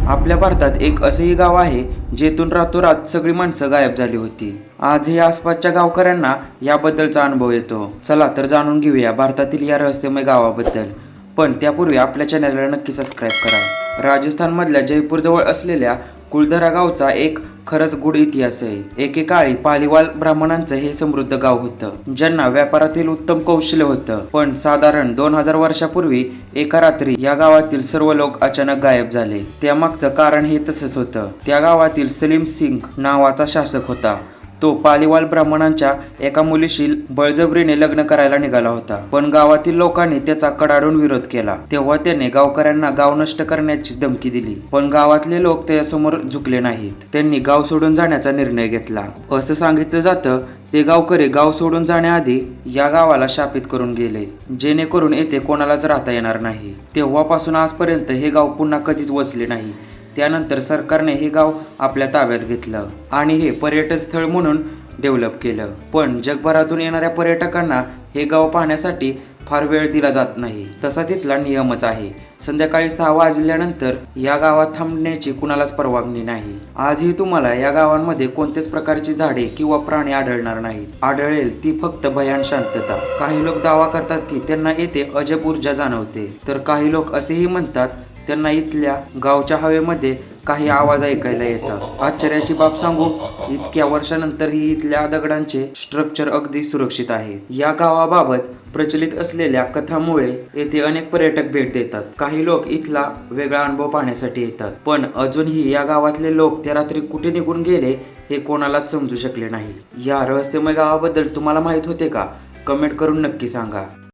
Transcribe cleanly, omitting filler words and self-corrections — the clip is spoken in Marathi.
आपल्या भारतात एक असेही गाव आहे जेथून रातोरात सगळी माणसं गायब झाली होती। आजही आसपासच्या गावकऱ्यांना याबद्दलचा अनुभव येतो। चला तर जाणून घेऊया भारतातील या रहस्यमय गावाबद्दल। पण त्यापूर्वी आपल्या चॅनलला नक्की सबस्क्राईब करा। राजस्थानमधल्या जयपूर जवळ असलेल्या कुलधरा गावचा एक खरंच गूढ इतिहास आहे। एकेकाळी पालीवाल ब्राह्मणांचं हे समृद्ध गाव होतं, ज्यांना व्यापारातील उत्तम कौशल्य होतं। पण साधारण 2000 वर्षापूर्वी एका रात्री या गावातील सर्व लोक अचानक गायब झाले। त्यामागचं कारण हे तसंच होतं। त्या गावातील सलीम सिंग नावाचा शासक होता। तो पालीवाल ब्राह्मणांच्या एका मुलीशी बळजबरीने लग्न करायला निघाला होता, पण गावातील लोकांनी त्याचा कडाडून विरोध केला। तेव्हा त्याने गावकऱ्यांना गाव नष्ट करण्याची धमकी दिली, पण गावातले लोक त्यासमोर झुकले नाहीत। त्यांनी गाव सोडून जाण्याचा निर्णय घेतला। असं सांगितलं जातं ते गावकरी गाव सोडून जाण्याआधी या गावाला शापित करून गेले, जेणेकरून येथे कोणालाच राहता येणार नाही। तेव्हापासून आजपर्यंत हे गाव पुन्हा कधीच वसले नाही। त्यानंतर सरकारने हे गाव आपल्या ताब्यात घेतलं आणि हे पर्यटन स्थळ म्हणून डेव्हलप केलं। पण जगभरातून येणाऱ्या पर्यटकांना हे गाव पाहण्यासाठी फार वेळ दिला जात नाही, तसा तिथला नियमच आहे। संध्याकाळी 6 वाजल्यानंतर या गावात थांबण्याची कुणालाच परवानगी नाही। आजही तुम्हाला या गावांमध्ये कोणत्याच प्रकारची झाडे किंवा प्राणी आढळणार नाहीत। आढळेल ती फक्त भयान शांतता। काही लोक दावा करतात की त्यांना येथे अजब ऊर्जा जाणवते, तर काही लोक असेही म्हणतात त्यांना इथल्या गावच्या हवेमध्ये काही आवाज ऐकायला येतात। आश्चर्याची बाब सांगू, इतक्या वर्षानंतरही इथल्या दगडांचे स्ट्रक्चर अगदी सुरक्षित आहे। या गावाबाबत प्रचलित असलेल्या कथांमुळे येथे अनेक पर्यटक भेट देतात। काही लोक इथला वेगळा अनुभव पाहण्यासाठी येतात, पण अजूनही या गावातले लोक त्या रात्री कुठे निघून गेले हे कोणालाच समजू शकले नाही। या रहस्यमय गावाबद्दल तुम्हाला माहित होते का? कमेंट करून नक्की सांगा।